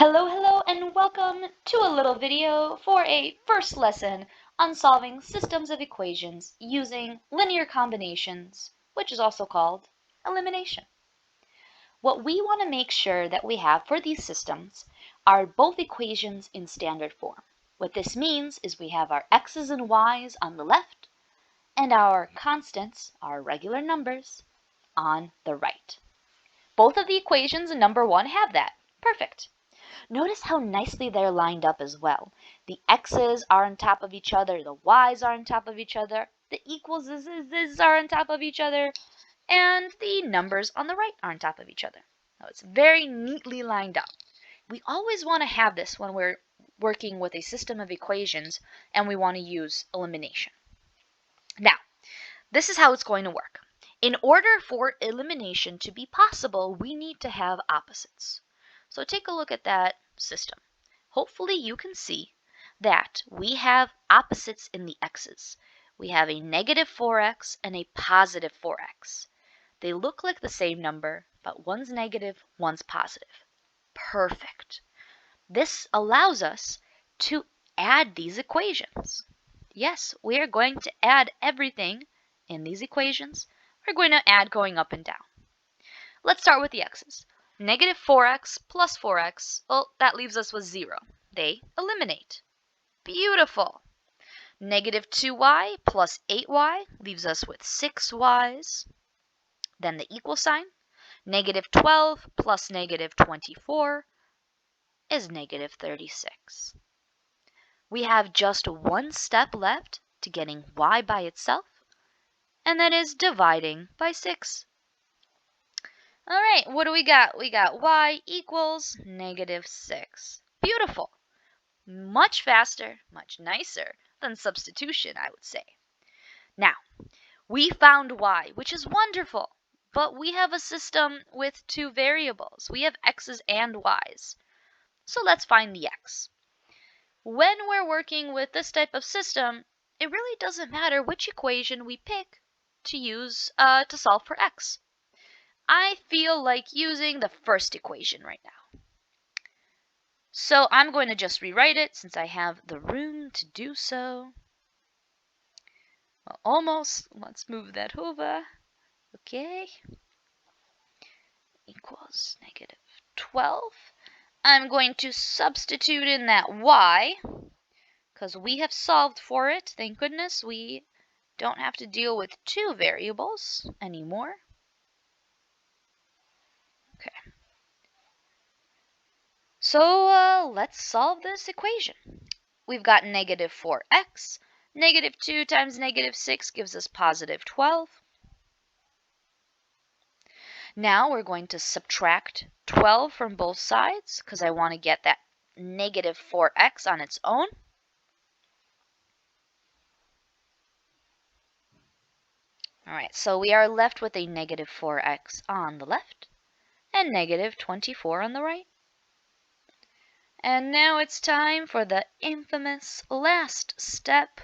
Hello, and welcome to a little video for a first lesson on solving systems of equations using linear combinations, which is also called elimination. What we want to make sure that we have for these systems are both equations in standard form. What this means is we have our x's and y's on the left and our constants, our regular numbers, on the right. Both of the equations in number 1 have that. Perfect. Notice how nicely they're lined up as well. The x's are on top of each other, the y's are on top of each other, the equals are on top of each other, and the numbers on the right are on top of each other. Now it's very neatly lined up. We always want to have this when we're working with a system of equations and we want to use elimination. Now, this is how it's going to work. In order for elimination to be possible, we need to have opposites. So take a look at that system. Hopefully you can see that we have opposites in the x's. We have a negative 4x and a positive 4x. They look like the same number, but one's negative, one's positive. Perfect. This allows us to add these equations. Yes, we are going to add everything in these equations. We're going to add going up and down. Let's start with the x's. Negative 4x plus 4x, well, that leaves us with 0. They eliminate. Beautiful. Negative 2y plus 8y leaves us with 6y's. Then the equal sign. Negative 12 plus negative 24 is negative 36. We have just one step left to getting y by itself, and that is dividing by 6. All right, what do we got? We got y equals negative 6. Beautiful. Much faster, much nicer than substitution, I would say. Now, we found y, which is wonderful, but we have a system with two variables. We have x's and y's. So let's find the x. When we're working with this type of system, it really doesn't matter which equation we pick to use to solve for x. I feel like using the first equation right now. So I'm going to just rewrite it since I have the room to do so. Well, almost. Let's move that over. Okay. Equals negative 12. I'm going to substitute in that y because we have solved for it. Thank goodness we don't have to deal with two variables anymore. Okay. So let's solve this equation. We've got negative 4x. Negative 2 times negative 6 gives us positive 12. Now we're going to subtract 12 from both sides because I want to get that negative 4x on its own. All right, so we are left with a negative 4x on the left and negative 24 on the right. And now it's time for the infamous last step.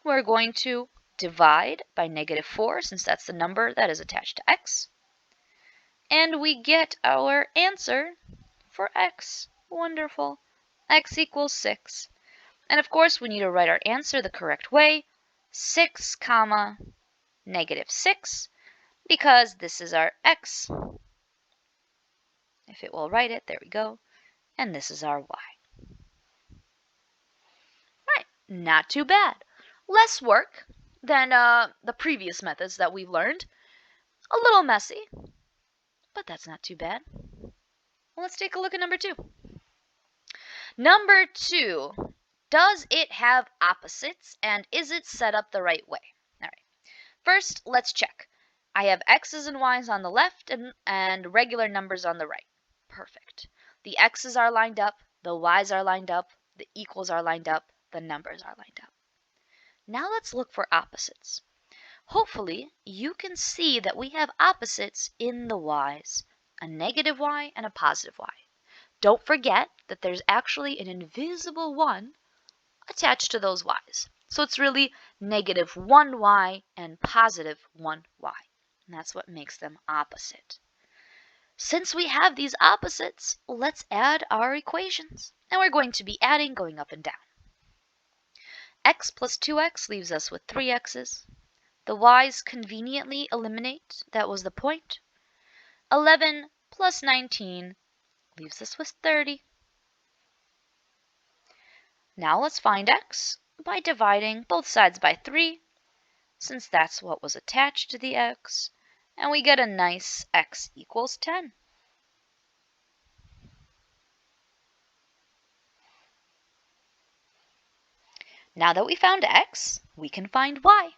We're going to divide by negative 4 since that's the number that is attached to x. And we get our answer for x. Wonderful. X equals 6. And of course we need to write our answer the correct way. 6 comma negative 6 because this is our x. If it will write it, there we go. And this is our y. Right, not too bad. Less work than the previous methods that we've learned. A little messy, but that's not too bad. Well, let's take a look at number 2. Number 2, does it have opposites and is it set up the right way? All right. First, let's check. I have x's and y's on the left and regular numbers on the right. Perfect. The x's are lined up, the y's are lined up, the equals are lined up, the numbers are lined up. Now let's look for opposites. Hopefully, you can see that we have opposites in the y's, a negative y and a positive y. Don't forget that there's actually an invisible 1 attached to those y's. So it's really negative 1y and positive 1y. And that's what makes them opposite. Since we have these opposites, let's add our equations. And we're going to be adding going up and down. X plus 2x leaves us with 3x's. The y's conveniently eliminate, that was the point. 11 plus 19 leaves us with 30. Now let's find x by dividing both sides by 3, since that's what was attached to the x, and we get a nice x equals 10. Now that we found x, we can find y.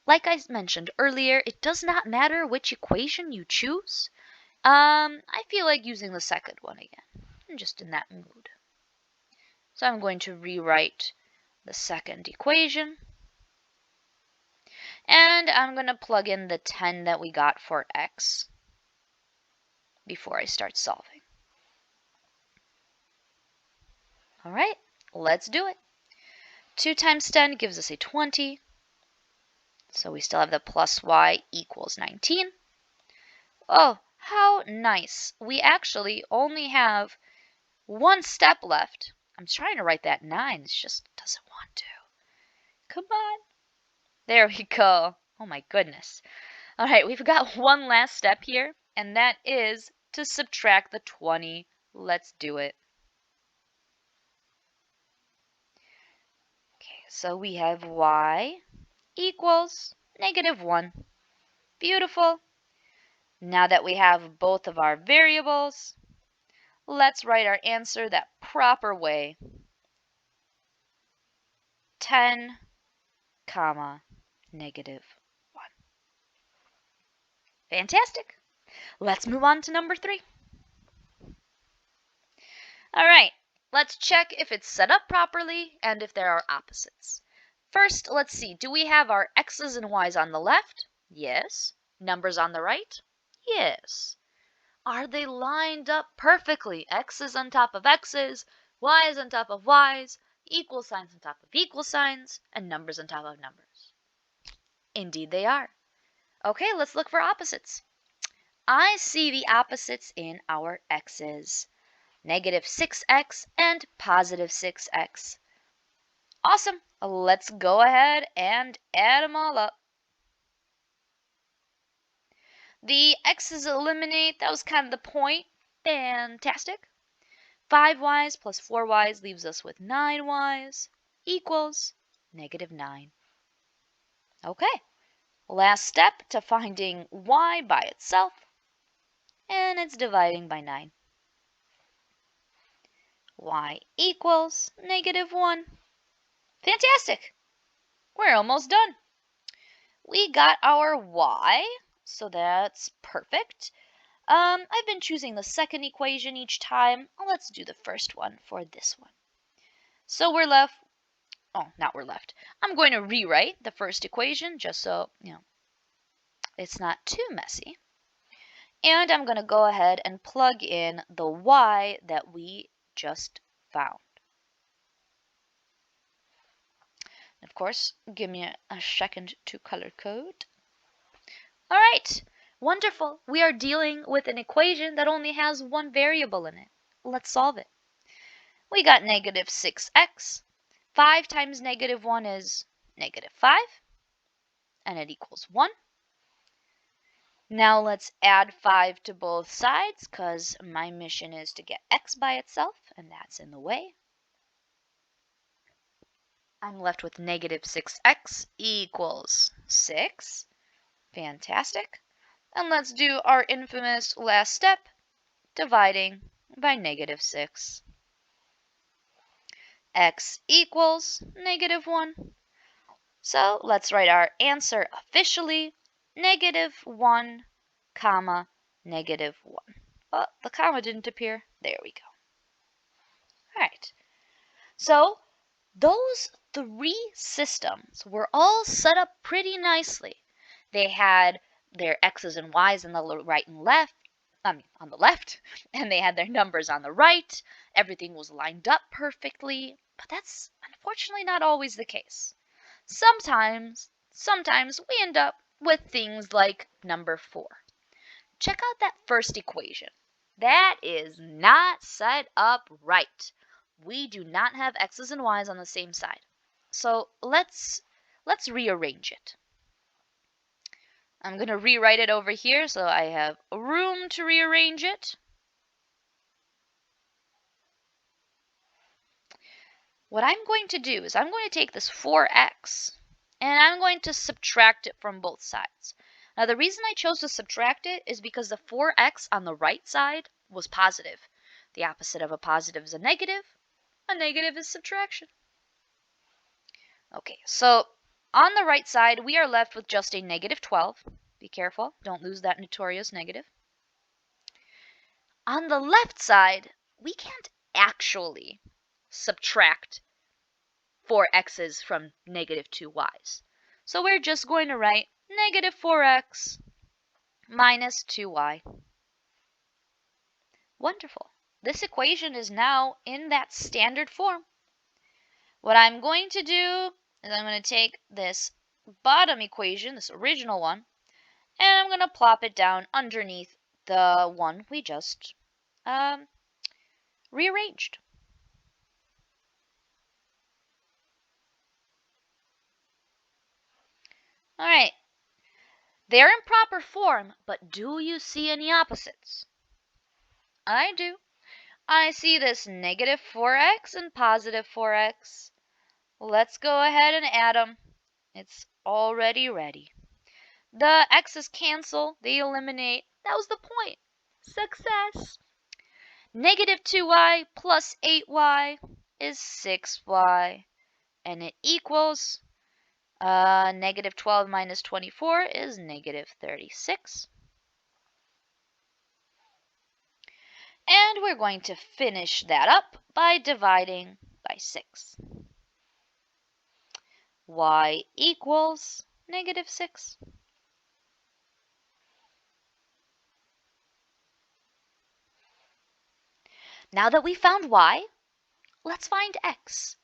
Like I mentioned earlier, it does not matter which equation you choose. I feel like using the second one again. I'm just in that mood. So I'm going to rewrite the second equation. And I'm going to plug in the 10 that we got for x before I start solving. All right, let's do it. 2 times 10 gives us a 20. So we still have the plus y equals 19. Oh, how nice. We actually only have one step left. I'm trying to write that 9. It just doesn't want to. Come on. There we go. Oh my goodness. All right, we've got one last step here, and that is to subtract the 20. Let's do it. Okay, so we have y equals -1. Beautiful. Now that we have both of our variables, let's write our answer that proper way. 10, comma, -1. Fantastic. Let's move on to number 3. All right, let's check if it's set up properly and if there are opposites. First, let's see, do we have our x's and y's on the left? Yes. Numbers on the right? Yes. Are they lined up perfectly? X's on top of x's, y's on top of y's, equal signs on top of equal signs, and numbers on top of numbers. Indeed they are. Okay, let's look for opposites. I see the opposites in our x's. -6x and +6x. Awesome. Let's go ahead and add them all up. The x's eliminate. That was kind of the point. Fantastic. 5y's plus 4y's leaves us with 9y's equals -9. Okay. Last step to finding y by itself, and it's dividing by 9. Y equals -1. Fantastic! We're almost done. We got our y, so that's perfect. I've been choosing the second equation each time. Let's do the first one for this one. So we're left, I'm going to rewrite the first equation just so, it's not too messy. And I'm going to go ahead and plug in the y that we just found. Of course, give me a second to color code. All right, wonderful. We are dealing with an equation that only has one variable in it. Let's solve it. We got -6x. 5 times -1 is -5, and it equals 1. Now let's add 5 to both sides, because my mission is to get x by itself, and that's in the way. I'm left with -6x equals 6. Fantastic. And let's do our infamous last step, dividing by -6. X equals -1. So let's write our answer officially, -1, comma, -1. Well, the comma didn't appear. There we go. All right. So those 3 systems were all set up pretty nicely. They had their x's and y's on the right and left, on the left, and they had their numbers on the right. Everything was lined up perfectly, but that's unfortunately not always the case. Sometimes we end up with things like number 4. check out that first equation. That is not set up right. We do not have x's and y's on the same side. So let's rearrange it. I'm going to rewrite it over here so I have room to rearrange it. What I'm going to do is I'm going to take this 4x and I'm going to subtract it from both sides. Now the reason I chose to subtract it is because the 4x on the right side was positive. The opposite of a positive is a negative. A negative is subtraction. Okay, so on the right side we are left with just a negative 12. Be careful, don't lose that notorious negative. On the left side, we can't actually subtract 4x's from negative 2y's. So we're just going to write negative 4x minus 2y. Wonderful. This equation is now in that standard form. What I'm going to do is I'm going to take this bottom equation, this original one, and I'm going to plop it down underneath the one we just rearranged. All right, they're in proper form, but do you see any opposites? I do. I see this negative 4x and positive 4x. Let's go ahead and add them. It's already ready. The x's cancel, they eliminate. That was the point. Success. Negative 2y plus 8y is 6y, and it equals negative 12 minus 24 is negative 36. And we're going to finish that up by dividing by 6. Y equals negative 6. Now that we found y, let's find x.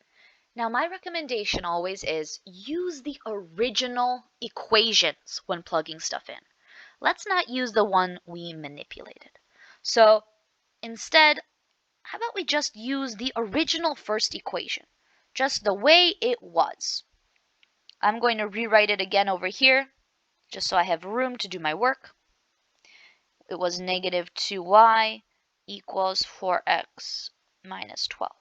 Now my recommendation always is use the original equations when plugging stuff in. Let's not use the one we manipulated. So instead, how about we just use the original first equation, just the way it was. I'm going to rewrite it again over here, just so I have room to do my work. It was negative 2y equals 4x minus 12.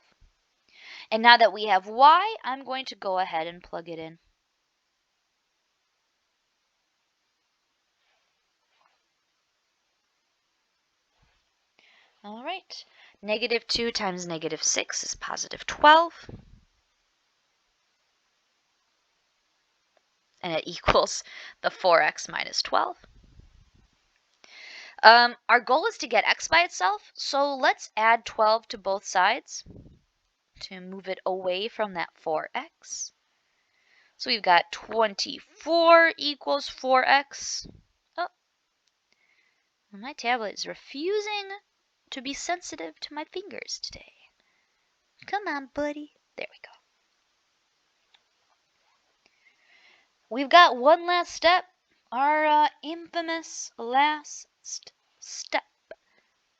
And now that we have y, I'm going to go ahead and plug it in. All right, negative 2 times negative 6 is positive 12. And it equals the 4x minus 12. Our goal is to get x by itself, so let's add 12 to both sides to move it away from that 4x. So we've got 24 equals 4x. Oh, my tablet is refusing to be sensitive to my fingers today. Come on, buddy. There we go. We've got one last step, our infamous last step.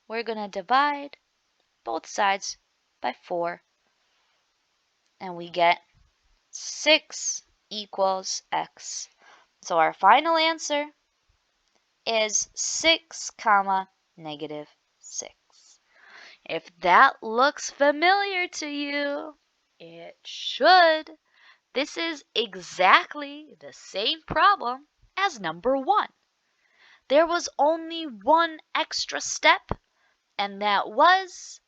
We're going to divide both sides by 4. And we get 6 equals x. So our final answer is 6 comma negative 6. If that looks familiar to you, it should. This is exactly the same problem as number 1. There was only one extra step, and that was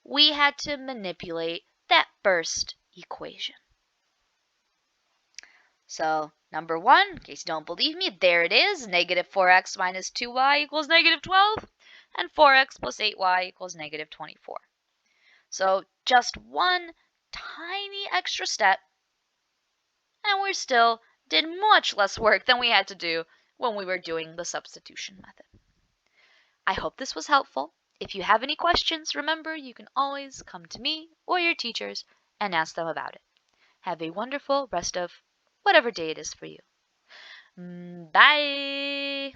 we had to manipulate that first equation. So number 1, in case you don't believe me, there it is. Negative 4x minus 2y equals negative 12, and 4x plus 8y equals negative 24. So just one tiny extra step, and we still did much less work than we had to do when we were doing the substitution method. I hope this was helpful. If you have any questions, remember you can always come to me or your teachers and ask them about it. Have a wonderful rest of whatever day it is for you. Bye!